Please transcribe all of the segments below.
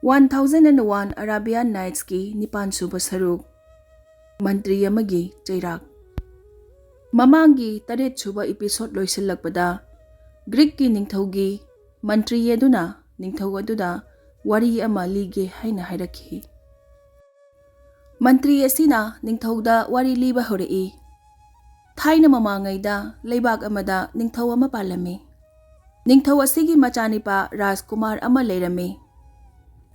1001 Arabian Nights ki nipan suba saruk Mantri amagi cheirak Mamangi taret suba episode loisilakpada Greek ki ningthaugi Mantri yeduna ningthau aduda wari ama lige haina hairakhi Mantri asina ningthauda wari liba horei Thaina mamangaida leibak amada ningthau ama palami Ningthau asigi machanipa Rajkumar ama leirami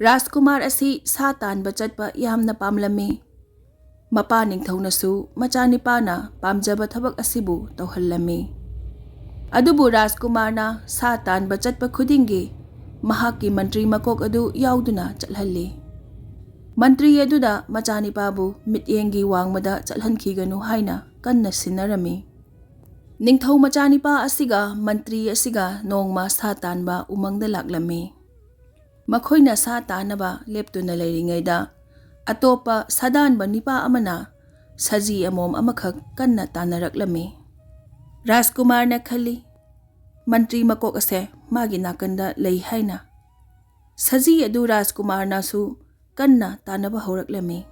Rajkumar asi sa tanba chatpa yamna pamlami Mapa ningthau nasu machanipa na pamjaba thabak asibu tawhallami Adubu Rajkumar na sa tanba chatpa khudingi mahaki mantri makok adu yauduna chalhalli Mantri aduda machanipa bu mityengi wangmada chalhankhiganu haina kanna sinarami Ningthau machanipa asiga mantri asiga nongma sa tanba umangda laklami Makhoina sa tanaba leptuna leiringaida atopa sadanba nipa amana saji amom amakhak kanna tanaraklami Rajkumar na khali mantri makok ase magi nakanda lei haina saji adu Rajkumar na su kanna tanaba horaklami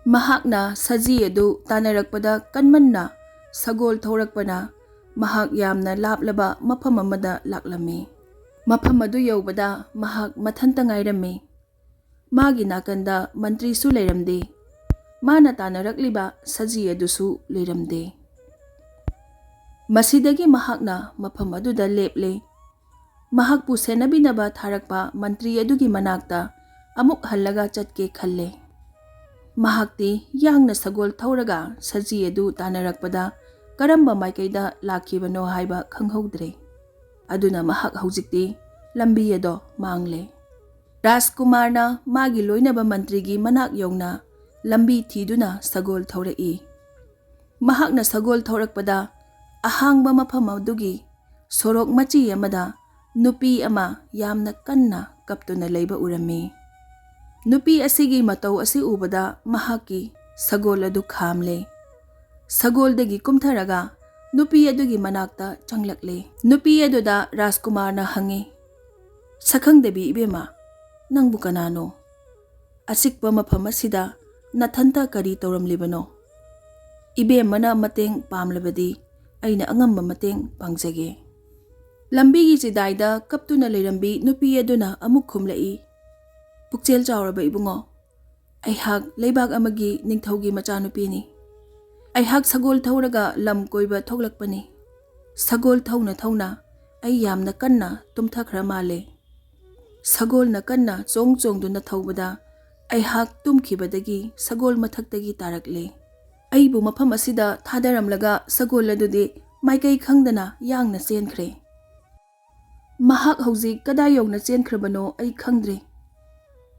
Mahakna saji adu tanarakpada kanmanna sagol thorakpana mahak yamna laplaba mafam amada laklami Mafam adu yawbada mahak mathanta ngairami Magi nakanda mantri su leiramde Mana tanarakliba saji adusu leiramde Masidagi mahakna mafam aduda leple Mahak pu senabinaba tharakpa mantri adugi manakta amuk hallaga chatke khalle Mahakti yangna sagol thauraga saji adu tanarakpada karamba maikaida lakhibano haiba khanghaudre Aduna mahak haujikti lambi ado mangle Rajkumar na magi loinaba mantrigi manak yongna lambi thiduna sagol thaurai Mahak na sagol thaurakpada ahangba mafam adugi sorok machi amada nupi ama yamna kanna kaptuna leiba urami Nupi asigi matau asi ubada mahaki sagol adu khamle Sagol dagi kumtharaga Nupi adugi manakta changlakle Nupi aduda Rajkumar na hangi Sakhang debi ibema Nangbu kanano Asikpa mafam asida nathanta kari tawramlibano Ibema na mateng pamlabadi aina angamba mateng pangjage Lambigi sidaida kaptuna leirambi nupi aduna amuk khumlai Pukchel chawraba ibungo Aihak leibak amagi ningthaugi machanupini Aihak sagol thauraga lam koiba thoglakpani Sagol thauna thauna ai yamna kanna tumthakhra male Sagol na kanna chongduna thaubada aihak tumkhibadagi sagol mathaktagi tarakle Aibu mafam asida thadaramlaga sagol adudi maikai khangdana yangna chenkhre Mahak hauji kada yongna chenkhrebano ai khangdre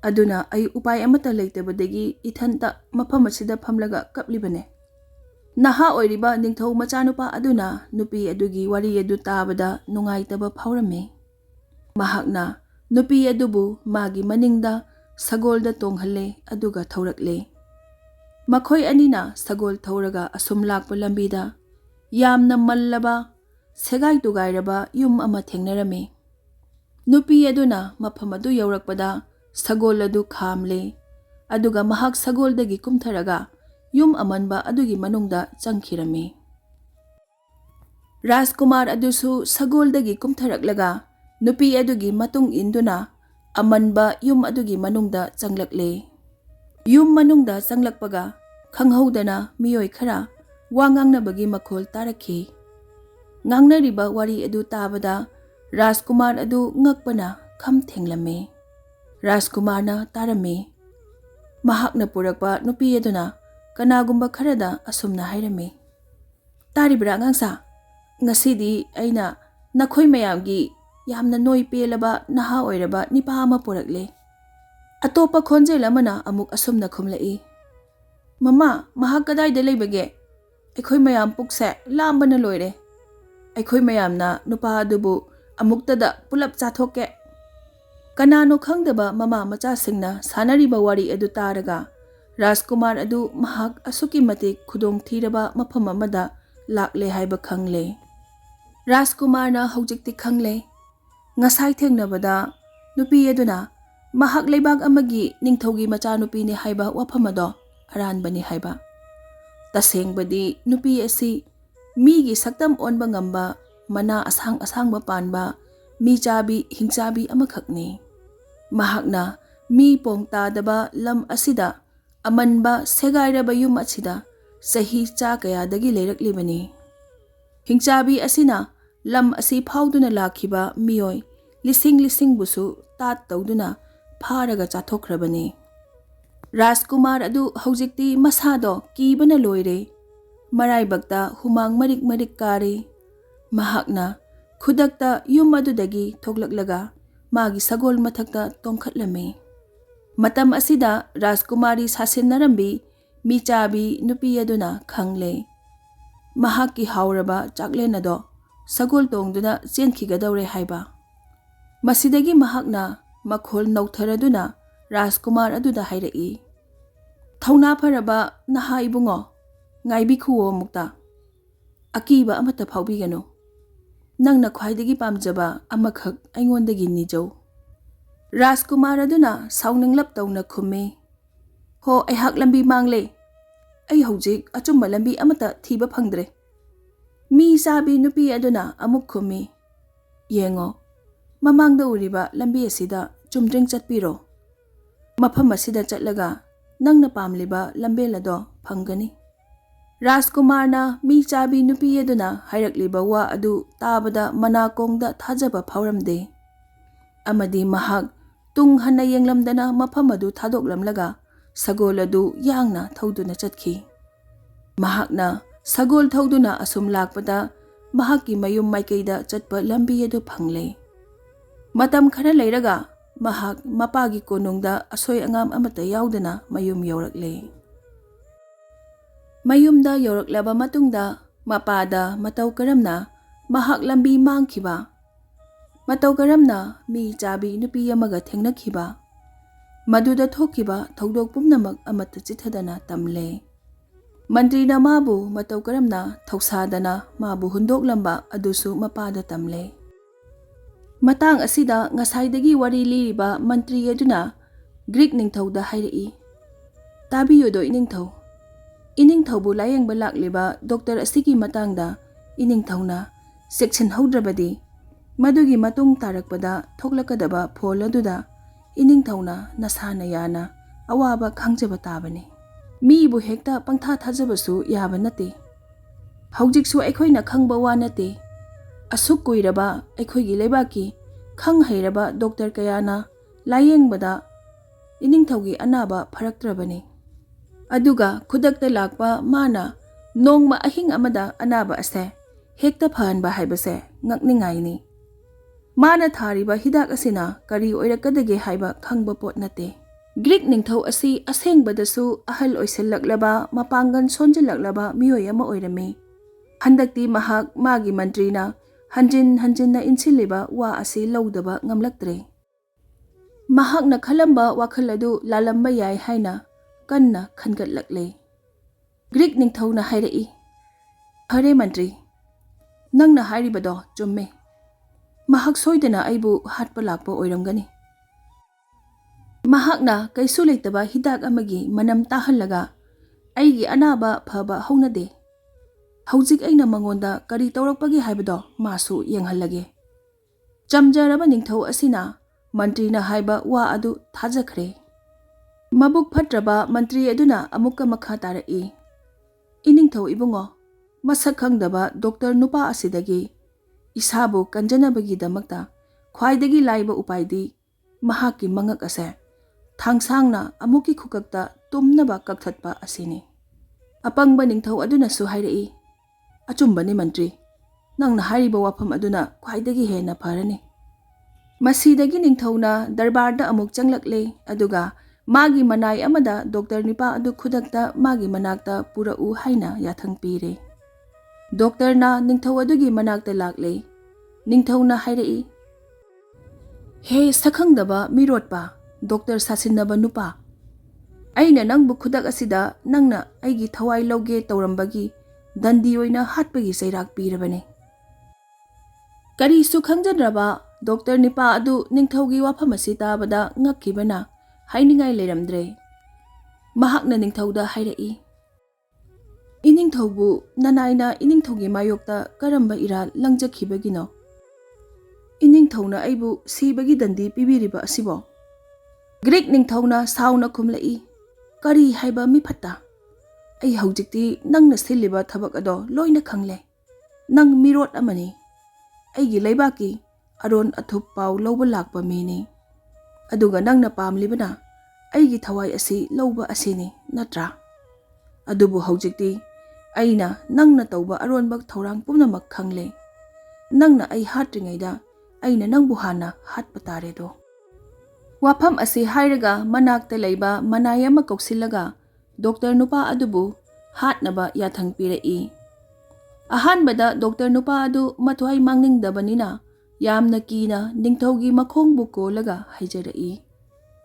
Aduna ai upai amata leitabadagi ithanta mafam asida phamlaga kaplibane Naha oiriba ningthau machanupa aduna nupi adugi wari adu tabada nungaitaba phawrame Mahakna nupi adubu magi maningda sagolda tonghalle aduga thaurakle Makhoi anina sagol thauraga asum lakpa lambida yamna mallaba segai tugairaba yum ama thengnarame Nupi aduna mafam adu yaurakpada sagol adu khamle aduga mahak sagoldagi kumtharaga Yum amanba adugi manungda changkhirami Rajkumar adusu sagoldagi kumtharaklaga nupi adugi matung induna amanba yum adugi manungda changlakle Yum manungda changlakpaga khanghaudana miyoi khara wangangnabagi makhol tarakhi Ngangnariba wari adu tabada Rajkumar adu ngakpana kham thenglame Rajkumar na tarame Mahakna purakpa nupi aduna Kanagumba kharada asumna hairame Taribra ngangsa ngasidi aina nakhoi mayamgi yamna noi pelaba naha oiraba nipa ama porakle Atopa khonjel amana amuk asumna khumlai Mama mahak kadaida leibage Aikhoi mayam pukse lambana loire Aikhoi mayamna nupa adubu amuktada pulap chathokke Kanano khangdaba mama macha singna sanariba wari adu taraga Rajkumar adu mahak asuki matik khudong thiraba mafam amada lakle haiba khangle Rajkumar na haujikti khangle ngasai thengnabada nupi aduna mahak leibak amagi ningthaugi machanupi ni haiba wafam ado aranbani haiba. Tasengbadi nupi asi migi saktam onba ngamba mana asang-asangba panba mi chabi hingchabi amakhakni. Mahakna mi pongtadaba lam asida amanba segairaba yum asida sahi cha kayadagi leiraklibani. Hingchabi asina lam asi phauduna lakhiba miyoi lising busu tat tawduna pharaga chathokrabani. Rajkumar adu haujikti masado kibana loire. Maraibakta humang marik kari. Mahakna khudakta yum adudagi thoklaklaga magi sagol mathakta tongkhatlame. Matam asida Rajkumari sasinnarambi michabi nupi aduna khangle. Mahakki hauraba chaklen ado sagol tongduna chenkhigadawre haiba. Masidagi mahakna makhol nautharaduna Rajkumar aduda hairai. Thauna pharaba naha ibungo ngaibi khuo mukta. Akiba amata phawbigano. Nangna khwaidagi pamjaba amakhak aingondagi nijau. Rajkumar aduna saunanglap tawna khumme. Ho aihak lambi mangle. Ai hojik achumba lambi amata thiba phangdre. Mi sabi nupi aduna amuk khumme. Yengo mamangda uriba lambi asida chumdring chatpiro. Mafam asida chatlaga nangna pamliba lambel ado phangani. Rajkumarna mi chabi nupi aduna hairakliba wa adu tabada manakongda thajaba phauramde. Amadi mahak tung hana yenglamdana mafam adu thadoklamlaga sagol adu yangna thauduna chatkhi. Mahakna sagol thauduna asum lakpada mahakki mayum maikaida chatpa lambi adu phangle. Matam khara leiraga mahak mapagi konungda asoi angam amata yaudana mayum yaurakle. Mayumda yauраklaba matungda mapada matau karamna mahak lambi mangkhiba. Matau karamna mi chabi nupi amaga thengnakhiba. Maduda thokhiba thodok pumnamak amata chithadana tamle. Mantrina mabu matau karamna thausadana mabu hundoklamba adusu mapada tamle. Matang asida ngasaidagi wari liriba mantri aduna Greek ningthauda hairai. Tabiyodo iningthau. Iningthaubu layengba lakliba doctor asigi matangda iningthauna section haudrabadi madugi matung tarakpada thoklakadaba phol aduda iningthauna nasana yana awaba khangjaba tabani. Mi bu hekta pangtha thajabasu yaba nate. Haujiksu aikhoina khangba wa nate. Asuk kuiraba aikhoigi leibaki khang hairaba doctor kayana layengbada iningthaugi anaba pharaktrabani. Aduga khudakta lakpa mana nongma ahing amada anaba ase hekta phanba haibase ngakningaini. Mana thariba hidak asina kari oirakadage haiba khangba pot nate. Greek ningthau asi asengbadasu ahal oisellaklaba mapangan sonjillaklaba miyoi ama oirame. Handakti mahak magi mantrina hanjin na insilliba wa asi lawdaba ngamlaktre. Mahakna khalamba wakhaladu lalamba yai haina kanna khangatlakle. Greek ningthauna hairai. Hare mantri. Nangna hairibado chumme. Mahak soidana aibu hatpa lakpa oiramgani. Mahakna kaisu leitaba hidak amagi manam tahallaga aigi anaba phaba haunade. Haujik aina mangonda kari tawrakpagi haibado masu yenghallage. Chamjaraba ningthau asina mantrina haiba wa adu thajakhre. Mabuk phatraba mantri aduna amukka makha tarai. Iningthau ibungo masak khangdaba doctor nupa asidagi isabu kanjanabagi damakta khwaidagi laiba upaidi mahaki mangak ase thangsangna amuki khukakta tumnaba kakthatpa asini. Apangba ningthau aduna su hairai. Achumbani mantri. Nangna hariba wafam aduna khwaidagi hena pharani. Masidagi ningthauna darbarda amuk changlakle aduga magi manai amada doctor nipa adu khudakta magi manakta purau haina yathang pire. Doctor na ningthau adugi manakta lakle. Ningthauna hairai. He sakhangdaba mirotpa doctor sasinaba nupa. Aina nangbu khudak asida nangna aigi thawai lauge tawrambagi dandi oina hatpagi cheirak pirabane. Kari su khangjanraba doctor ꯅꯤꯄꯥ ꯑꯗꯨ ꯅꯤꯡꯊꯧꯒꯤ ꯋꯥꯐꯝ ꯑꯁꯤ ꯇꯥꯕꯗ ꯉꯛꯈꯤꯕꯅ ꯍꯥꯏꯅꯤꯡꯉꯥꯏ ꯂꯩꯔꯝꯗ꯭ꯔꯦ꯫ ꯃꯍꯥꯛꯅ ꯅꯤꯡꯊꯧꯗ ꯍꯥꯏꯔꯛꯏ, "ꯏꯅꯤꯡꯊꯧꯕꯨ ꯅꯅꯥꯏꯅ ꯏꯅꯤꯡꯊꯧꯒꯤ ꯃꯥꯌꯣꯛꯇ ꯀꯔꯝꯕ ꯏꯔꯥꯜ ꯂꯪꯖꯈꯤꯕꯒꯤꯅꯣ? ꯏꯅꯤꯡꯊꯧꯅ ꯑꯩꯕꯨ ꯁꯤꯕꯒꯤ ꯗꯟꯗꯤ ꯄꯤꯕꯤꯔꯤꯕ ꯑꯁꯤꯕꯣ?" ꯒ꯭ꯔꯤꯛ ꯅꯤꯡꯊꯧꯅ ꯁꯥꯎꯅ ꯈꯨꯝꯂꯛꯏ, "ꯀꯔꯤ ꯍꯥꯏꯕ ꯃꯤꯐꯠꯇ? ꯑꯩ ꯍꯧꯖꯤꯛꯇꯤ ꯅꯪꯅ ꯁꯤꯜꯂꯤꯕ ꯊꯕꯛ ꯑꯗꯣ ꯂꯣꯏꯅ ꯈꯪꯂꯦ꯫ ꯅꯪ ꯃꯤꯔꯣꯠ ꯑꯃꯅꯤ, ꯑꯩꯒꯤ ꯂꯩꯕꯥꯛꯀꯤ ꯑꯔꯣꯟ ꯑꯊꯨꯞ ꯄꯥꯎ ꯂꯧꯕ ꯂꯥꯛꯄ ꯃꯤꯅꯤ꯫ ꯑꯗꯨꯒ ꯅꯪꯅ ꯄꯥꯝꯂꯤꯕꯅ ꯑꯩꯒꯤ ꯊꯋꯥꯏ ꯑꯁꯤ ꯂꯧꯕ ꯑꯁꯤꯅꯤ, ꯅꯠꯇ꯭ꯔꯥ? ꯑꯗꯨꯕꯨ ꯍꯧꯖꯤꯛꯇꯤ ꯑꯩꯅ ꯅꯪꯅ ꯇꯧꯕ ꯑꯔꯣꯟꯕ ꯊꯧꯔꯥꯡ ꯄꯨꯝꯅꯃꯛ ꯈꯪꯂꯦ꯫ ꯅꯪꯅ ꯑꯩ ꯍꯥꯠꯇ꯭ꯔꯤꯉꯩꯗ ꯑꯩꯅ ꯅꯪꯕꯨ ꯍꯥꯟꯅ ꯍꯥꯠꯄ ꯇꯥꯔꯦꯗꯣ." ꯋꯥꯐꯝ ꯑꯁꯤ ꯍꯥꯏꯔꯒ ꯃꯅꯥꯛꯇ ꯂꯩꯕ ꯃꯅꯥꯏ ꯑꯃ ꯀꯧꯁꯤꯜꯂꯒ ꯗꯣꯛꯇꯔ ꯅꯨꯄꯥ ꯑꯗꯨꯕꯨ ꯍꯥꯠꯅꯕ ꯌꯥꯊꯪ ꯄꯤꯔꯛꯏ꯫ ꯑꯍꯥꯟꯕꯗ ꯗꯣꯛꯇꯔ ꯅꯨꯄꯥ ꯑꯗꯨ ꯃꯊ꯭ꯋꯥꯏ ꯃꯥꯡꯅꯤꯡꯗꯕꯅꯤꯅ ꯌꯥꯝꯅ ꯀꯤꯅ ꯅꯤꯡꯊꯧꯒꯤ ꯃꯈꯣꯡꯕꯨ ꯀꯣꯜꯂꯒ ꯍꯥꯏꯖꯔꯛꯏ,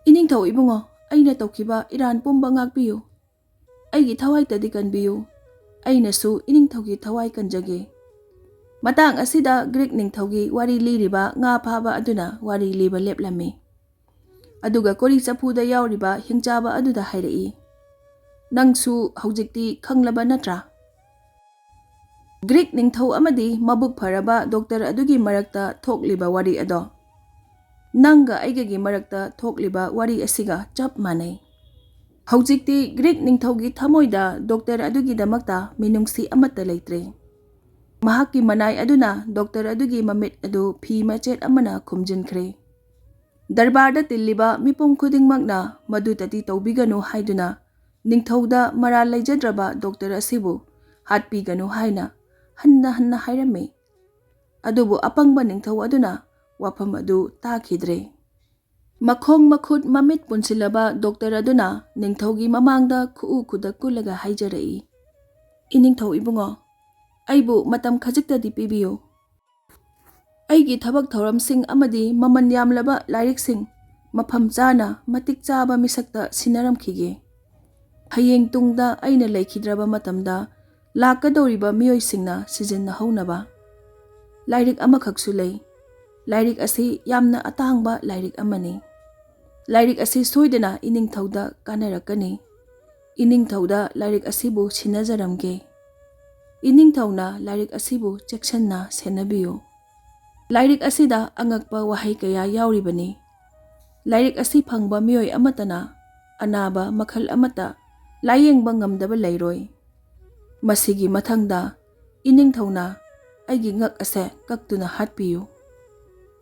"ꯏꯅꯤꯡꯊꯧ ꯏꯕꯨꯡꯉꯣ, ꯑꯩꯅ ꯇꯧꯈꯤꯕ ꯏꯔꯥꯟ ꯄꯨꯝꯕ ꯉꯥꯛꯄꯤꯌꯨ꯫ ꯑꯩꯒꯤ ꯊꯋꯥꯏꯇꯗꯤ ꯀꯟꯕꯤꯌꯨ, ꯑꯩꯅꯁꯨ ꯏꯅꯤꯡꯊꯧꯒꯤ ꯊꯋꯥꯏ ꯀꯟꯖꯒꯦ." ꯃꯇꯥꯡ ꯑꯁꯤꯗ ꯒ꯭ꯔꯤꯛ ꯅꯤꯡꯊꯧꯒꯤ ꯋꯥꯔꯤ ꯂꯤꯔꯤꯕ ꯉꯥ ꯐꯥꯕ ꯑꯗꯨꯅ ꯋꯥꯔꯤ ꯂꯤꯕ ꯂꯦꯞꯂꯝꯃꯤ꯫ ꯑꯗꯨꯒ ꯀꯣꯔꯤ ꯆꯐꯨꯗ ꯌꯥꯎꯔꯤꯕ ꯍꯤꯡꯆꯥꯕ ꯑꯗꯨꯗ ꯍꯥꯏꯔꯛꯏ, "ꯅꯪꯁꯨ ꯍꯧꯖꯤꯛꯇꯤ ꯈꯪꯂꯕ ꯅꯠꯇ꯭ꯔꯥ? ꯒ꯭ꯔꯤꯛ ꯅꯤꯡꯊꯧ ꯑꯃꯗꯤ ꯃꯕꯨꯛ ꯐꯔꯕ ꯗꯣꯛꯇꯔ ꯑꯗꯨꯒꯤ ꯃꯔꯛꯇ ꯊꯣꯛꯂꯤꯕ ꯋꯥꯔꯤ ꯑꯗꯣ ꯅꯪꯒ ꯑꯩꯒꯒꯤ ꯃꯔꯛꯇ ꯊꯣꯛꯂꯤꯕ ꯋꯥꯔꯤ ꯑꯁꯤꯒ ꯆꯞ ꯃꯥꯟꯅꯩ꯫ ꯍꯧꯖꯤꯛꯇꯤ ꯒ꯭ꯔꯤꯛ ꯅꯤꯡꯊꯧꯒꯤ ꯊꯃꯣꯏꯗ ꯗꯣꯛꯇꯔ ꯑꯗꯨꯒꯤꯗꯃꯛꯇ ꯃꯤꯅꯨꯡꯁꯤ ꯑꯃꯠꯇ ꯂꯩꯇ꯭ꯔꯦ꯫ ꯃꯍꯥꯛꯀꯤ ꯃꯅꯥꯏ ꯑꯗꯨꯅ ꯗꯣꯛꯇꯔ ꯑꯗꯨꯒꯤ ꯃꯃꯤꯠ ꯑꯗꯨ ꯐꯤ ꯃꯆꯦꯠ ꯑꯃꯅ ꯈꯨꯝꯖꯤꯟꯈ꯭ꯔꯦ꯫ ꯗꯔꯕꯥꯔꯗ ꯇꯤꯜꯂꯤꯕ ꯃꯤꯄꯨꯝ ꯈꯨꯗꯤꯡꯃꯛꯅ ꯃꯗꯨꯇꯗꯤ ꯇꯧꯕꯤꯒꯅꯨ ꯍꯥꯏꯗꯨꯅ ꯅꯤꯡꯊꯧꯗ ꯃꯔꯥꯜ ꯂꯩꯖꯗ꯭ꯔꯕ ꯗꯣꯛꯇꯔ ꯑꯁꯤꯕꯨ ꯍꯥꯠꯄꯤꯒꯅꯨ ꯍꯥꯏꯅ ꯍꯟꯅ ꯍꯟꯅ ꯍꯥꯏꯔꯝꯃꯤ꯫ ꯑꯗꯨꯕꯨ ꯑꯄꯪꯕ ꯅꯤꯡꯊꯧ ꯑꯗꯨꯅ ꯋꯥꯐꯝ ꯑꯗꯨ ꯇꯥꯈꯤꯗ꯭ꯔꯦ꯫ ꯃꯈꯣꯡ ꯃꯈꯨꯠ ꯃꯃꯤꯠ ꯄꯨꯟꯁꯤꯜꯂꯕ ꯗꯣꯛꯇꯔ ꯑꯗꯨꯅ ꯅꯤꯡꯊꯧꯒꯤ ꯃꯃꯥꯡꯗ ꯈꯨꯎ ꯈꯨꯗꯛ ꯀꯨꯜꯂꯒ ꯍꯥꯏꯖꯔꯛꯏ, "ꯏꯅꯤꯡꯊꯧ ꯏꯕꯨꯡꯉꯣ, ꯑꯩꯕꯨ ꯃꯇꯝ ꯈꯖꯤꯛꯇꯗꯤ ꯄꯤꯕꯤꯌꯨ꯫ ꯑꯩꯒꯤ ꯊꯕꯛ ꯊꯧꯔꯝꯁꯤꯡ ꯑꯃꯗꯤ ꯃꯃꯜ ꯌꯥꯝꯂꯕ ꯂꯥꯏꯔꯤꯛꯁꯤꯡ ꯃꯐꯝ ꯆꯥꯅ ꯃꯇꯤꯛ ꯆꯥꯕ ꯃꯤꯁꯛꯇ ꯁꯤꯟꯅꯔꯝꯈꯤꯒꯦ꯫ ꯍꯌꯦꯡ ꯇꯨꯡꯗ ꯑꯩꯅ ꯂꯩꯈꯤꯗ꯭ꯔꯕ ꯃꯇꯝꯗ ꯂꯥꯛꯀꯗꯧꯔꯤꯕ ꯃꯤꯑꯣꯏꯁꯤꯡꯅ ꯁꯤꯖꯤꯟꯅꯍꯧꯅꯕ꯫ ꯂꯥꯏꯔꯤꯛ ꯑꯃꯈꯛꯁꯨ ꯂꯩ꯫ ꯂꯥꯏꯔꯤꯛ ꯑꯁꯤ ꯌꯥꯝꯅ ꯑꯇꯥꯡꯕ ꯂꯥꯏꯔꯤꯛ ꯑꯃꯅꯤ꯫ ꯂꯥꯏꯔꯤꯛ ꯑꯁꯤ ꯁꯣꯏꯗꯅ ꯏꯅꯤꯡꯊꯧꯗ ꯀꯥꯟꯅꯔꯛꯀꯅꯤ꯫ ꯏꯅꯤꯡꯊꯧꯗ ꯂꯥꯏꯔꯤꯛ ꯑꯁꯤꯕꯨ ꯁꯤꯟꯅꯖꯔꯝꯒꯦ꯫ ꯏꯅꯤꯡꯊꯧꯅ ꯂꯥꯏꯔꯤꯛ ꯑꯁꯤꯕꯨ ꯆꯦꯛꯁꯤꯟꯅ ꯁꯦꯟꯅꯕꯤꯌꯨ꯫ ꯂꯥꯏꯔꯤꯛ ꯑꯁꯤꯗ ꯑꯉꯛꯄ ꯋꯥꯍꯩ ꯀꯌꯥ ꯌꯥꯎꯔꯤꯕꯅꯤ꯫ ꯂꯥꯏꯔꯤꯛ ꯑꯁꯤ ꯐꯪꯕ ꯃꯤꯑꯣꯏ ꯑꯃꯠꯇꯅ ꯑꯅꯥꯕ ꯃꯈꯜ ꯑꯃꯠꯇ ꯂꯥꯌꯦꯡꯕ ꯉꯝꯗꯕ ꯂꯩꯔꯣꯏ꯫ ꯃꯁꯤꯒꯤ ꯃꯊꯪꯗ ꯏꯅꯤꯡꯊꯧꯅ ꯑꯩꯒꯤ ꯉꯛ ꯑꯁꯦ ꯀꯛꯇꯨꯅ ꯍꯥꯠꯄꯤꯌꯨ꯫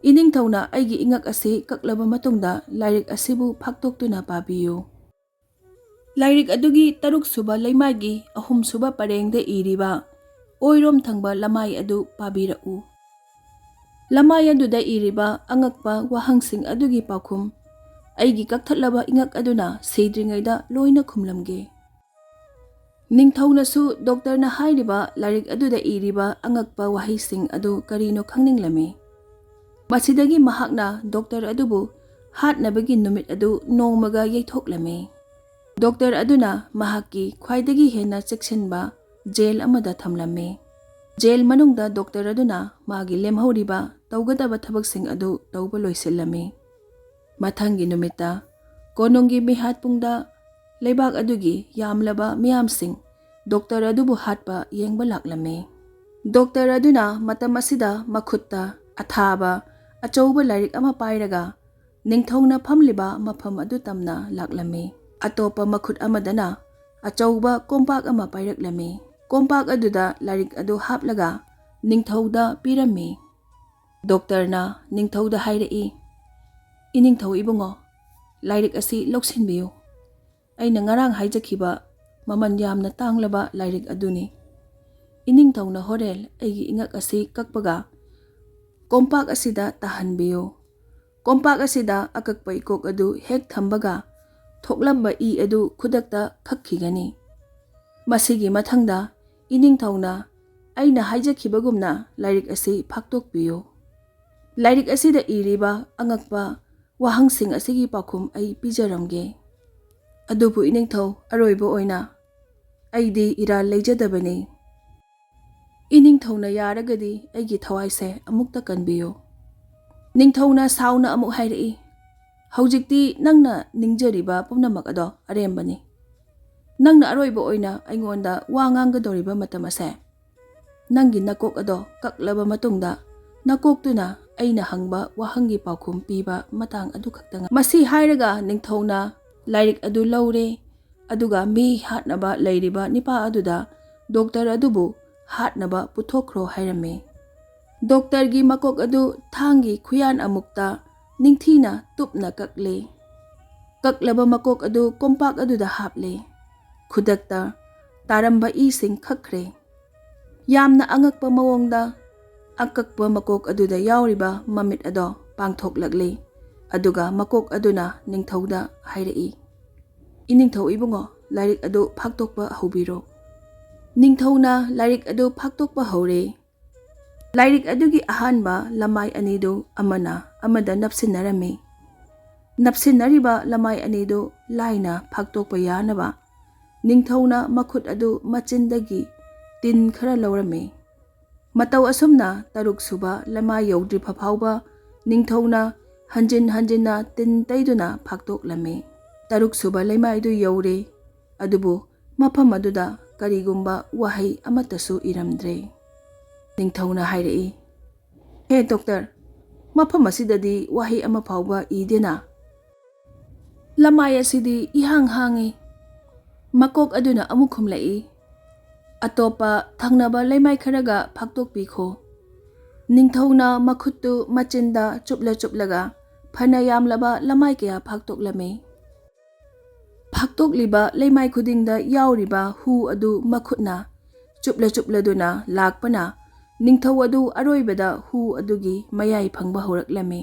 ꯏꯅꯤꯡꯊꯧꯅ ꯑꯩꯒꯤ ꯏꯉꯛ ꯑꯁꯤ ꯀꯛꯂꯕ ꯃꯇꯨꯡꯗ ꯂꯥꯏꯔꯤꯛ ꯑꯁꯤꯕꯨ ꯐꯥꯛꯇꯣꯛꯇꯨꯅ ꯄꯥꯕꯤꯌꯨ꯫ ꯂꯥꯏꯔꯤꯛ ꯑꯗꯨꯒꯤ 3ꯁꯨꯕ ꯂꯩꯃꯥꯏꯒꯤ 3ꯁꯨꯕ ꯄꯔꯦꯡꯗ ꯏꯔꯤꯕ ꯑꯣꯏꯔꯣꯝ ꯊꯪꯕ ꯂꯃꯥꯏ ꯑꯗꯨ ꯄꯥꯕꯤꯔꯛꯎ꯫ ꯂꯃꯥꯏ ꯑꯗꯨꯗ ꯏꯔꯤꯕ ꯑꯉꯛꯄ ꯋꯥꯍꯪꯁꯤꯡ ꯑꯗꯨꯒꯤ ꯄꯥꯎꯈꯨꯝ ꯑꯩꯒꯤ ꯀꯛꯊꯠꯂꯕ ꯏꯉꯛ ꯑꯗꯨꯅ ꯁꯤꯗ꯭ꯔꯤꯉꯩꯗ ꯂꯣꯏꯅ ꯈꯨꯝꯂꯝꯒꯦ." ꯅꯤꯡꯊꯧꯅꯁꯨ ꯗꯣꯛꯇꯔꯅ ꯍꯥꯏꯔꯤꯕ ꯂꯥꯏꯔꯤꯛ ꯑꯗꯨꯗ ꯏꯔꯤꯕ ꯑꯉꯛꯄ ꯋꯥꯍꯩꯁꯤꯡ ꯑꯗꯨ ꯀꯔꯤꯅꯣ ꯈꯪꯅꯤꯡꯂꯝꯃꯤ꯫ ꯃꯁꯤꯗꯒꯤ ꯃꯍꯥꯛꯅ ꯗꯣꯛꯇꯔ ꯑꯗꯨꯕꯨ ꯍꯥꯠꯅꯕꯒꯤ ꯅꯨꯃꯤꯠ ꯑꯗꯨ ꯅꯣꯡꯃꯒ ꯌꯩꯊꯣꯛꯂꯝꯃꯤ꯫ ꯗꯣꯛꯇꯔ ꯑꯗꯨꯅ ꯃꯍꯥꯛꯀꯤ ꯈ꯭ꯋꯥꯏꯗꯒꯤ ꯍꯦꯟꯅ ꯆꯦꯛꯁꯤꯟꯕ ꯖꯦꯜ ꯑꯃꯗ ꯊꯝꯂꯝꯃꯤ꯫ ꯖꯦꯜ ꯃꯅꯨꯡꯗ ꯗꯣꯛꯇꯔ ꯑꯗꯨꯅ ꯃꯥꯒꯤ ꯂꯦꯝꯍꯧꯔꯤꯕ ꯇꯧꯒꯗꯕ ꯊꯕꯛꯁꯤꯡ ꯑꯗꯨ ꯇꯧꯕ ꯂꯣꯏꯁꯤꯜꯂꯝꯃꯤ꯫ ꯃꯊꯪꯒꯤ ꯅꯨꯃꯤꯠꯇ ꯀꯣꯅꯨꯡꯒꯤ ꯃꯤꯍꯥꯠꯄꯨꯡꯗ ꯂꯩꯕꯥꯛ ꯑꯗꯨꯒꯤ ꯌꯥꯝꯂꯕ ꯃꯤꯌꯥꯝꯁꯤꯡ ꯗꯣꯛꯇꯔ ꯑꯗꯨꯕꯨ ꯍꯥꯠꯄ ꯌꯦꯡꯕ ꯂꯥꯛꯂꯝꯃꯤ꯫ ꯗꯣꯛꯇꯔ ꯑꯗꯨꯅ ꯃꯇꯝ ꯑꯁꯤꯗ ꯃꯈꯨꯠꯇ ꯑꯊꯥꯕ ꯑꯆꯧꯕ ꯂꯥꯏꯔꯤꯛ ꯑꯃ ꯄꯥꯏꯔꯒ ꯅꯤꯡꯊꯧꯅ ꯐꯝꯂꯤꯕ ꯃꯐꯝ ꯑꯗꯨ ꯇꯝꯅ ꯂꯥꯛꯂꯝꯃꯤ꯫ ꯑꯇꯣꯞꯄ ꯃꯈꯨꯠ ꯑꯃꯗꯅ ꯑꯆꯧꯕ ꯀꯣꯝꯄꯥꯛ ꯑꯃ ꯄꯥꯏꯔꯛꯂꯝꯃꯤ꯫ ꯀꯣꯝꯄꯥꯛ ꯑꯗꯨꯗ ꯂꯥꯏꯔꯤꯛ ꯑꯗꯨ ꯍꯥꯞꯂꯒ ꯅꯤꯡꯊꯧꯗ ꯄꯤꯔꯝꯃꯤ꯫ ꯗꯣꯛꯇꯔꯅ ꯅꯤꯡꯊꯧꯗ ꯍꯥꯏꯔꯛꯏ, "ꯏꯅꯤꯡꯊꯧ ꯏꯕꯨꯡꯉꯣ, ꯂꯥꯏꯔꯤꯛ ꯑꯁꯤ ꯂꯧꯁꯤꯟꯕꯤꯌꯨ꯫ ꯑꯩꯅ ꯉꯔꯥꯡ ꯍꯥꯏꯖꯈꯤꯕ ꯃꯃꯜ ꯌꯥꯝꯅ ꯇꯥꯡꯂꯕ ꯂꯥꯏꯔꯤꯛ ꯑꯗꯨꯅꯤ꯫ ꯏꯅꯤꯡꯊꯧꯅ ꯍꯣꯔꯦꯟ ꯑꯩꯒꯤ ꯏꯉꯛ ꯑꯁꯤ ꯀꯛꯄꯒ ꯀꯣꯝꯄꯥꯛ ꯑꯁꯤꯗ ꯇꯥꯍꯟꯕꯤꯌꯨ꯫ ꯀꯣꯝꯄꯥꯛ ꯑꯁꯤꯗ ꯑꯀꯛꯄ ꯏꯀꯣꯛ ꯑꯗꯨ ꯍꯦꯛ ꯊꯝꯕꯒ ꯊꯣꯛꯂꯝꯕ ꯏ ꯑꯗꯨ ꯈꯨꯗꯛꯇ ꯈꯛꯈꯤꯒꯅꯤ꯫ ꯃꯁꯤꯒꯤ ꯃꯊꯪꯗ ꯏꯅꯤꯡꯊꯧꯅ ꯑꯩꯅ ꯍꯥꯏꯖꯈꯤꯕꯒꯨꯝꯅ ꯂꯥꯏꯔꯤꯛ ꯑꯁꯤ ꯐꯥꯛꯇꯣꯛꯄꯤꯌꯨ꯫ ꯂꯥꯏꯔꯤꯛ ꯑꯁꯤꯗ ꯏꯔꯤꯕ ꯑꯉꯛꯄ ꯋꯥꯍꯪꯁꯤꯡ ꯑꯁꯤꯒꯤ ꯄꯥꯎꯈꯨꯝ ꯑꯩ ꯄꯤꯖꯔꯝꯒꯦ꯫ ꯑꯗꯨꯕꯨ ꯏꯅꯤꯡꯊꯧ, ꯑꯔꯣꯏꯕ ꯑꯣꯏꯅ ꯑꯩꯗꯤ ꯏꯔꯥꯜ ꯂꯩꯖꯗꯕꯅꯤ꯫ ꯏꯅꯤꯡꯊꯧꯅ ꯌꯥꯔꯒꯗꯤ ꯑꯩꯒꯤ ꯊꯋꯥꯏꯁꯦ ꯑꯃꯨꯛꯇ ꯀꯟꯕꯤꯌꯨ꯫ ꯅꯤꯡꯊꯧꯅ ꯁꯥꯎꯅ ꯑꯃꯨꯛ ꯍꯥꯏꯔꯛꯏ, ꯍꯧꯖꯤꯛꯇꯤ ꯅꯪꯅ ꯅꯤꯡꯖꯔꯤꯕ ꯄꯨꯝꯅꯃꯛ ꯑꯗꯣ ꯑꯔꯦꯝꯕꯅꯤ꯫ ꯅꯪꯅ ꯑꯔꯣꯏꯕ ꯑꯣꯏꯅ ꯑꯩꯉꯣꯟꯗ ꯋꯥ ꯉꯥꯡꯒꯗꯧꯔꯤꯕ ꯃꯇꯝ ꯑꯁꯦ ꯅꯪꯒꯤ ꯅꯀꯣꯛ ꯑꯗꯣ ꯀꯛꯂꯕ ꯃꯇꯨꯡꯗ ꯅꯀꯣꯛꯇꯨꯅ ꯑꯩꯅ ꯍꯪꯕ ꯋꯥꯍꯪꯒꯤ ꯄꯥꯎꯈꯨꯝ ꯄꯤꯕ ꯃꯇꯥꯡ ꯑꯗꯨ ꯈꯛꯇ ꯃꯁꯤ ꯍꯥꯏꯔꯒ ꯅꯤꯡꯊꯧꯅ ꯂꯥꯏꯔꯤꯛ ꯑꯗꯨ ꯂꯧꯔꯦ, ꯑꯗꯨꯒ ꯃꯤ ꯍꯥꯠꯅꯕ ꯂꯩꯔꯤꯕ ꯅꯤꯄꯥ ꯑꯗꯨꯗ ꯗꯣꯛꯇꯔ ꯑꯗꯨꯕꯨ ꯍꯥꯠꯅꯕ ꯄꯨꯊꯣꯛꯈ꯭ꯔꯣ ꯍꯥꯏꯔꯝꯃꯤ꯫ ꯗꯣꯛꯇꯔꯒꯤ ꯃꯀꯣꯛ ꯑꯗꯨ ꯊꯥꯡꯒꯤ ꯈꯨꯌꯥꯟ ꯑꯃꯨꯛꯇ ꯅꯤꯡꯊꯤꯅ ꯇꯨꯞꯅ ꯀꯛꯂꯦ꯫ ꯀꯛꯂꯕ ꯃꯀꯣꯛ ꯑꯗꯨ ꯀꯣꯝꯄꯥꯛ ꯑꯗꯨꯗ ꯍꯥꯞꯂꯦ꯫ ꯈꯨꯗꯛꯇ ꯇꯥꯔꯝꯕ ꯏꯁꯤꯡ ꯈꯛꯈ꯭ꯔꯦ꯫ ꯌꯥꯝꯅ ꯑꯉꯛꯄ ꯃꯑꯣꯡꯗ ꯑꯀꯛꯄ ꯃꯀꯣꯛ ꯑꯗꯨꯗ ꯌꯥꯎꯔꯤꯕ ꯃꯃꯤꯠ ꯑꯗꯣ ꯄꯥꯡꯊꯣꯛꯂꯛꯂꯦ, ꯑꯗꯨꯒ ꯃꯀꯣꯛ ꯑꯗꯨꯅ ꯅꯤꯡꯊꯧꯗ ꯍꯥꯏꯔꯛꯏ, ꯏꯅꯤꯡꯊꯧ ꯏꯕꯨꯡꯉꯣ, ꯂꯥꯏꯔꯤꯛ ꯑꯗꯨ ꯐꯥꯛꯇꯣꯛꯄ ꯍꯧꯕꯤꯔꯣ꯫ ꯅꯤꯡꯊꯧꯅ ꯂꯥꯏꯔꯤꯛ ꯑꯗꯨ ꯐꯥꯛꯇꯣꯛꯄ ꯍꯧꯔꯦ꯫ ꯂꯥꯏꯔꯤꯛ ꯑꯗꯨꯒꯤ ꯑꯍꯥꯟꯕ ꯂꯃꯥꯏ ꯑꯅꯤꯗꯨ ꯑꯃꯅ ꯑꯃꯗ ꯅꯞꯁꯤꯟꯅꯔꯝꯃꯤ꯫ ꯅꯞꯁꯤꯟꯅꯔꯤꯕ ꯂꯃꯥꯏ ꯑꯅꯤꯗꯨ ꯂꯥꯏꯅ ꯐꯥꯛꯇꯣꯛꯄ ꯌꯥꯅꯕ ꯅꯤꯡꯊꯧꯅ ꯃꯈꯨꯠ ꯑꯗꯨ ꯃꯆꯤꯟꯗꯒꯤ ꯇꯤꯟ ꯈꯔ ꯂꯧꯔꯝꯃꯤ꯫ ꯃꯇꯧ ꯑꯁꯨꯝꯅ ꯇꯔꯨꯛ ꯁꯨꯕ ꯂꯃꯥꯏ ꯌꯧꯗ꯭ꯔꯤꯐ ꯐꯥꯎꯕ ꯅꯤꯡꯊꯧꯅ ꯍꯟꯖꯤꯟ ꯍꯟꯖꯤꯟꯅ ꯇꯤꯟ ꯇꯩꯗꯨꯅ ꯐꯥꯛꯇꯣꯛꯂꯝꯃꯤ꯫ ꯇꯔꯨꯛ ꯁꯨꯕ ꯂꯩꯃꯥꯏꯗꯨ ꯌꯧꯔꯦ, ꯑꯗꯨꯕꯨ ꯃꯐꯝ ꯑꯗꯨꯗ ꯀꯔꯤꯒꯨꯝꯕ ꯋꯥꯍꯩ ꯑꯃꯠꯇꯁꯨ ꯏꯔꯝꯗ꯭ꯔꯦ꯫ ꯅꯤꯡꯊꯧꯅ ꯍꯥꯏꯔꯛꯏ, ꯍꯦ ꯗꯣꯛꯇꯔ, ꯃꯐꯝ ꯑꯁꯤꯗꯗꯤ ꯋꯥꯍꯩ ꯑꯃ ꯐꯥꯎꯕ ꯏꯗꯦꯅ꯫ ꯂꯃꯥꯏ ꯑꯁꯤꯗꯤ ꯏꯍꯥꯡ ꯍꯥꯡꯉꯤ꯫ ꯃꯀꯣꯛ ꯑꯗꯨꯅ ꯑꯃꯨꯛ ꯈꯨꯝꯂꯛꯏ, ꯑꯇꯣꯞꯄ ꯊꯪꯅꯕ ꯂꯩꯃꯥꯏ ꯈꯔꯒ ꯐꯥꯛꯇꯣꯛꯄꯤꯈꯣ꯫ ꯅꯤꯡꯊꯧꯅ ꯃꯈꯨꯠꯇꯨ ꯃꯆꯤꯟꯗ ꯆꯨꯞꯂꯒ ꯐꯅ ꯌꯥꯝꯂꯕ ꯂꯃꯥꯏ ꯀꯌꯥ ꯐꯥꯛꯇꯣꯛꯂꯝꯃꯤ꯫ ꯐꯥꯛꯇꯣꯛꯂꯤꯕ ꯂꯩꯃꯥꯏ ꯈꯨꯗꯤꯡꯗ ꯌꯥꯎꯔꯤꯕ ꯍꯨ ꯑꯗꯨ ꯃꯈꯨꯠꯅ ꯆꯨꯞꯂꯗꯨꯅ ꯂꯥꯛꯄꯅ ꯅꯤꯡꯊꯧ ꯑꯗꯨ ꯑꯔꯣꯏꯕꯗ ꯍꯨ ꯑꯗꯨꯒꯤ ꯃꯌꯥꯏ ꯐꯪꯕ ꯍꯧꯔꯛꯂꯝꯃꯤ꯫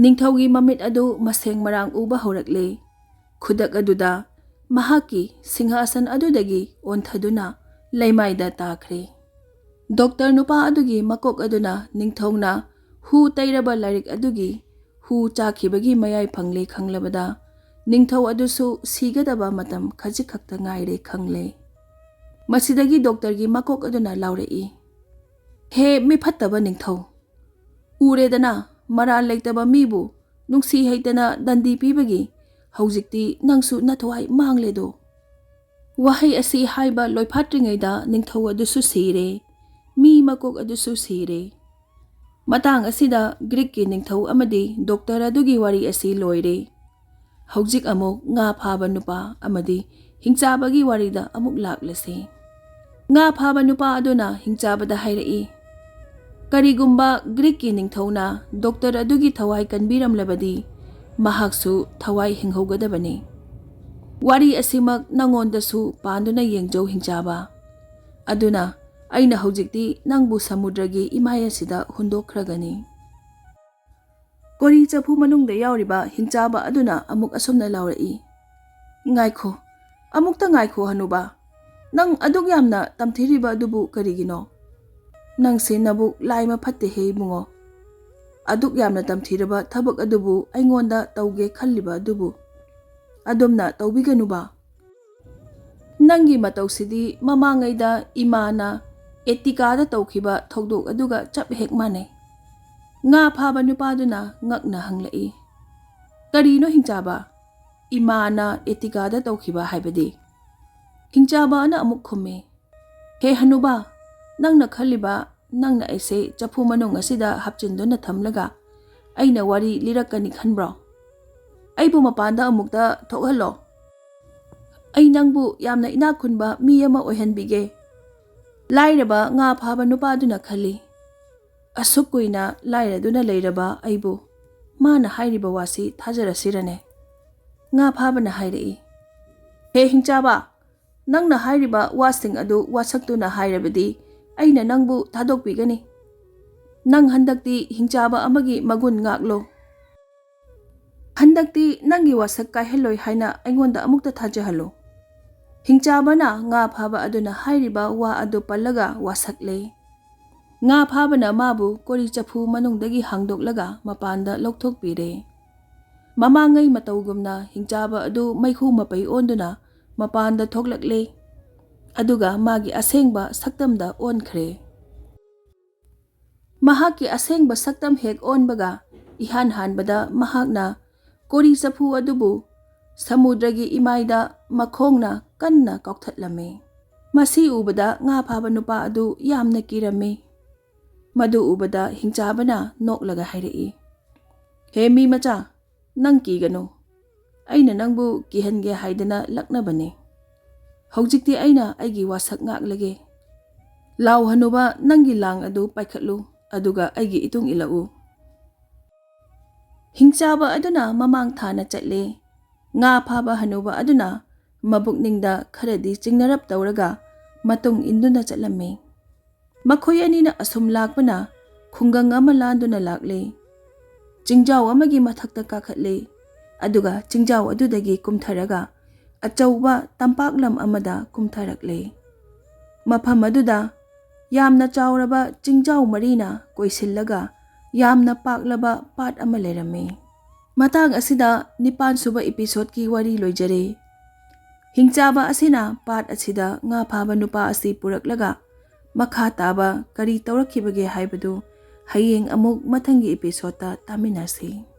ꯅꯤꯡꯊꯧꯒꯤ ꯃꯃꯤꯠ ꯑꯗꯨ ꯃꯁꯦꯡ ꯃꯔꯥꯡ ꯎꯕ ꯍꯧꯔꯛꯂꯦ꯫ ꯈꯨꯗꯛ ꯑꯗꯨꯗ ꯃꯍꯥꯛꯀꯤ ꯁꯤꯡꯍꯥꯁꯟ ꯑꯗꯨꯗꯒꯤ ꯑꯣꯟꯊꯗꯨꯅ ꯂꯩꯃꯥꯏꯗ ꯇꯥꯈ꯭ꯔꯦ꯫ ꯗꯣꯛꯇꯔ ꯅꯨꯄꯥ ꯑꯗꯨꯒꯤ ꯃꯀꯣꯛ ꯑꯗꯨꯅ ꯅꯤꯡꯊꯧꯅ ꯍꯨ ꯇꯩꯔꯕ ꯂꯥꯏꯔꯤꯛ ꯑꯗꯨꯒꯤ ꯍꯨ ꯆꯥꯈꯤꯕꯒꯤ ꯃꯌꯥꯏ ꯐꯪꯂꯦ ꯈꯪꯂꯕꯗ ꯅꯤꯡꯊꯧ ꯑꯗꯨꯁꯨ ꯁꯤꯒꯗꯕ ꯃꯇꯝ ꯈꯖꯤꯛ ꯈꯛꯇ ꯉꯥꯏꯔꯦ ꯈꯪꯂꯦ꯫ ꯃꯁꯤꯗꯒꯤ ꯗꯣꯛꯇꯔꯒꯤ ꯃꯀꯣꯛ ꯑꯗꯨꯅ ꯂꯥꯎꯔꯛꯏ, ꯍꯦ ꯃꯤꯐꯠꯇꯕ ꯅꯤꯡꯊꯧ, ꯎꯔꯦꯗꯅ ꯃꯔꯥꯜ ꯂꯩꯇꯕ ꯃꯤꯕꯨ ꯅꯨꯡꯁꯤ ꯍꯩꯇꯅ ꯗꯟꯗꯤ ꯄꯤꯕꯒꯤ ꯍꯧꯖꯤꯛꯇꯤ ꯅꯪꯁꯨ ꯅꯊꯋꯥꯏ ꯃꯥꯡꯂꯦꯗꯣ꯫ ꯋꯥꯍꯩ ꯑꯁꯤ ꯍꯥꯏꯕ ꯂꯣꯏꯐꯥꯠꯇ꯭ꯔꯤꯉꯩꯗ ꯅꯤꯡꯊꯧ ꯑꯗꯨꯁꯨ ꯁꯤꯔꯦ, ꯃꯤ ꯃꯀꯣꯛ ꯑꯗꯨꯁꯨ ꯁꯤꯔꯦ꯫ ꯃꯇꯥꯡ ꯑꯁꯤꯗ ꯒ꯭ꯔꯤꯛꯀꯤ ꯅꯤꯡꯊꯧ ꯑꯃꯗꯤ ꯗꯣꯛꯇꯔ ꯑꯗꯨꯒꯤ ꯋꯥꯔꯤ ꯑꯁꯤ ꯂꯣꯏꯔꯦ꯫ ꯍꯧꯖꯤꯛ ꯑꯃꯨꯛ ꯉꯥ ꯐꯥꯕ ꯅꯨꯄꯥ ꯑꯃꯗꯤ ꯍꯤꯡꯆꯥꯕꯒꯤ ꯋꯥꯔꯤꯗ ꯑꯃꯨꯛ ꯂꯥꯛꯂꯁꯤ꯫ ꯉꯥ ꯐꯥꯕ ꯅꯨꯄꯥ ꯑꯗꯨꯅ ꯍꯤꯡꯆꯥꯕꯗ ꯍꯥꯏꯔꯛꯏ, ꯀꯔꯤꯒꯨꯝꯕ ꯒ꯭ꯔꯤꯛꯀꯤ ꯅꯤꯡꯊꯧꯅ ꯗꯣꯛꯇꯔ ꯑꯗꯨꯒꯤ ꯊꯋꯥꯏ ꯀꯟꯕꯤꯔꯝꯂꯕꯗꯤ ꯃꯍꯥꯛꯁꯨ ꯊꯋꯥꯏ ꯍꯤꯡꯍꯧꯒꯗꯕꯅꯤ꯫ ꯋꯥꯔꯤ ꯑꯁꯤꯃꯛ ꯅꯪꯉꯣꯟꯗꯁꯨ ꯄꯥꯟꯗꯨꯅ ꯌꯦꯡꯖꯧ ꯍꯤꯡꯆꯥꯕ꯫ ꯑꯗꯨꯅ ꯑꯩꯅ ꯍꯧꯖꯤꯛꯇꯤ ꯅꯪꯕꯨ ꯁꯃꯨꯗ꯭ꯔꯒꯤ ꯏꯃꯥꯏ ꯑꯁꯤꯗ ꯍꯨꯟꯗꯣꯛꯈ꯭ꯔꯒꯅꯤ꯫ ꯀꯣꯔꯤ ꯆꯐꯨ ꯃꯅꯨꯡꯗ ꯌꯥꯎꯔꯤꯕ ꯍꯤꯡꯆꯥꯕ ꯑꯗꯨꯅ ꯑꯃꯨꯛ ꯑꯁꯨꯝꯅ ꯂꯥꯎꯔꯛꯏ, ꯉꯥꯏꯈꯣ, ꯑꯃꯨꯛꯇ ꯉꯥꯏꯈꯣ ꯍꯅꯨꯕꯥ, ꯅꯪ ꯑꯗꯨꯛ ꯌꯥꯝꯅ ꯇꯝꯊꯤꯔꯤꯕ ꯑꯗꯨꯕꯨ ꯀꯔꯤꯒꯤꯅꯣ? ꯅꯪꯁꯤ ꯅꯕꯨꯛ ꯂꯥꯏꯃ ꯐꯠꯇꯦꯍꯦ ꯏꯕꯨꯡꯉꯣ꯫ ꯑꯗꯨꯛ ꯌꯥꯝꯅ ꯇꯝꯊꯤꯔꯕ ꯊꯕꯛ ꯑꯗꯨꯕꯨ ꯑꯩꯉꯣꯟꯗ ꯇꯧꯒꯦ ꯈꯜꯂꯤꯕ ꯑꯗꯨꯕꯨ ꯑꯗꯨꯝꯅ ꯇꯧꯕꯤꯒꯅꯨꯕꯥ꯫ ꯅꯪꯒꯤ ꯃꯇꯧꯁꯤꯗꯤ ꯃꯃꯥꯡꯉꯩꯗ ꯏꯃꯥꯅ ꯑꯦꯇꯤꯀꯥꯗ ꯇꯧꯈꯤꯕ ꯊꯧꯗꯣꯛ ꯑꯗꯨꯒ ꯆꯞ ꯍꯦꯛ ꯃꯥꯟꯅꯩ꯫ ꯉꯥ ꯐꯥꯕ ꯅꯨꯄꯥꯗꯨꯅ ꯉꯛꯅ ꯍꯪꯂꯛꯏ, ꯀꯔꯤꯅꯣ ꯍꯤꯡꯆꯥꯕ, ꯏꯃꯥꯅ ꯑꯦꯇꯤꯀꯥꯗ ꯇꯧꯈꯤꯕ ꯍꯥꯏꯕꯗꯤ? ꯍꯤꯡꯆꯥꯕꯅ ꯑꯃꯨꯛ ꯈꯨꯝꯃꯤ, ꯍꯦ ꯍꯅꯨꯕꯥ, ꯅꯪꯅ ꯈꯜꯂꯤꯕ ꯅꯪꯅ ꯑꯩꯁꯦ ꯆꯐꯨ ꯃꯅꯨꯡ ꯑꯁꯤꯗ ꯍꯥꯞꯆꯤꯟꯗꯨꯅ ꯊꯝꯂꯒ ꯑꯩꯅ ꯋꯥꯔꯤ ꯂꯤꯔꯛꯀꯅꯤ ꯈꯟꯕ꯭ꯔꯣ? ꯑꯩꯕꯨ ꯃꯄꯥꯟꯗ ꯑꯃꯨꯛꯇ ꯊꯣꯛꯍꯜꯂꯣ꯫ ꯑꯩ ꯅꯪꯕꯨ ꯌꯥꯝꯅ ꯏꯅꯥꯛ ꯈꯨꯟꯕ ꯃꯤ ꯑꯃ ꯑꯣꯏꯍꯟꯕꯤꯒꯦ꯫ ꯂꯥꯏꯔꯕ ꯉꯥ ꯐꯥꯕ ꯅꯨꯄꯥꯗꯨꯅ ꯈꯜꯂꯤ, ꯑꯁꯨꯛ ꯀꯨꯏꯅ ꯂꯥꯏꯔꯗꯨꯅ ꯂꯩꯔꯕ ꯑꯩꯕꯨ ꯃꯥꯅ ꯍꯥꯏꯔꯤꯕ ꯋꯥꯁꯤ ꯊꯥꯖꯔꯁꯤꯔꯅꯦ? ꯉꯥ ꯐꯥꯕꯅ ꯍꯥꯏꯔꯛꯏ, ꯍꯦ ꯍꯤꯡꯆꯥꯕ, ꯅꯪꯅ ꯍꯥꯏꯔꯤꯕ ꯋꯥꯁꯤꯡ ꯑꯗꯨ ꯋꯥꯁꯛꯇꯨꯅ ꯍꯥꯏꯔꯕꯗꯤ ꯑꯩꯅ ꯅꯪꯕꯨ ꯊꯥꯗꯣꯛꯄꯤꯒꯅꯤ꯫ ꯅꯪ ꯍꯟꯗꯛꯇꯤ ꯍꯤꯡꯆꯥꯕ ꯑꯃꯒꯤ ꯃꯒꯨꯟ ꯉꯥꯛꯂꯣ꯫ ꯍꯟꯗꯛꯇꯤ ꯅꯪꯒꯤ ꯋꯥꯁꯛ ꯀꯥꯏꯍꯜꯂꯣꯏ ꯍꯥꯏꯅ ꯑꯩꯉꯣꯟꯗ ꯑꯃꯨꯛꯇ ꯊꯥꯖꯍꯜꯂꯨ꯫ ꯍꯤꯡꯆꯥꯕꯅ ꯉꯥ ꯐꯥꯕ ꯑꯗꯨꯅ ꯍꯥꯏꯔꯤꯕ ꯋꯥ ꯑꯗꯨ ꯄꯜꯂꯒ ꯋꯥꯁꯛꯂꯦ꯫ ꯉꯥ ꯐꯥꯕꯅ ꯃꯥꯕꯨ ꯀꯣꯔꯤ ꯆꯐꯨ ꯃꯅꯨꯡꯗꯒꯤ ꯍꯥꯡꯗꯣꯛꯂꯒ ꯃꯄꯥꯟꯗ ꯂꯧꯊꯣꯛꯄꯤꯔꯦ꯫ ꯃꯃꯥꯡꯉꯩ ꯃꯇꯧꯒꯨꯝꯅ ꯍꯤꯡꯆꯥꯕ ꯑꯗꯨ ꯃꯩꯈꯨ ꯃꯄꯩ ꯑꯣꯟꯗꯨꯅ ꯃꯄꯥꯟꯗ ꯊꯣꯛꯂꯛꯂꯦ, ꯑꯗꯨꯒ ꯃꯥꯒꯤ ꯑꯁꯦꯡꯕ ꯁꯛꯇꯝꯗ ꯑꯣꯟꯈ꯭ꯔꯦ꯫ ꯃꯍꯥꯛꯀꯤ ꯑꯁꯦꯡꯕ ꯁꯛꯇꯝ ꯍꯦꯛ ꯑꯣꯟꯕꯒ Ihan hanbada mahakna kori sapu adubu samudragi imaida makhongna kanna kauthatlame. Masi ubada nga phaba nupa adu yamna kirame. Madu ubada hingchabana noklaga hairei. He mi macha, nang kigano. Aina nangbu kihange haidana laknabane. Haujikti aina aigi wasak ngaklage. Lau hanuba nangi lang adu paikhatlu aduga aigi itung ilau. Hingchaba aduna mamang thana chatle. Nga phaba hanuba aduna mabukningda kharadi chingnarap tawraga matung induna chatlame. Makhoy anina asum lakpana khungang ama landuna lakle. Chingjao amagi mathakta kakhatle. Aduga chingjao adudagi kumtharaga achauba tampaklam amada kumtharakle. Mafam aduda yamna chauraba chingjao marina koisillaga yamna paklaba pat ama lerame. Matang asida nipan suba episode ki wari loijare. Hingchaba asina pat asida nga phaba nupa asi puraklaga makha taba kari tawrakhibage haibadu hayeng amuk mathangi episode ta taminasi.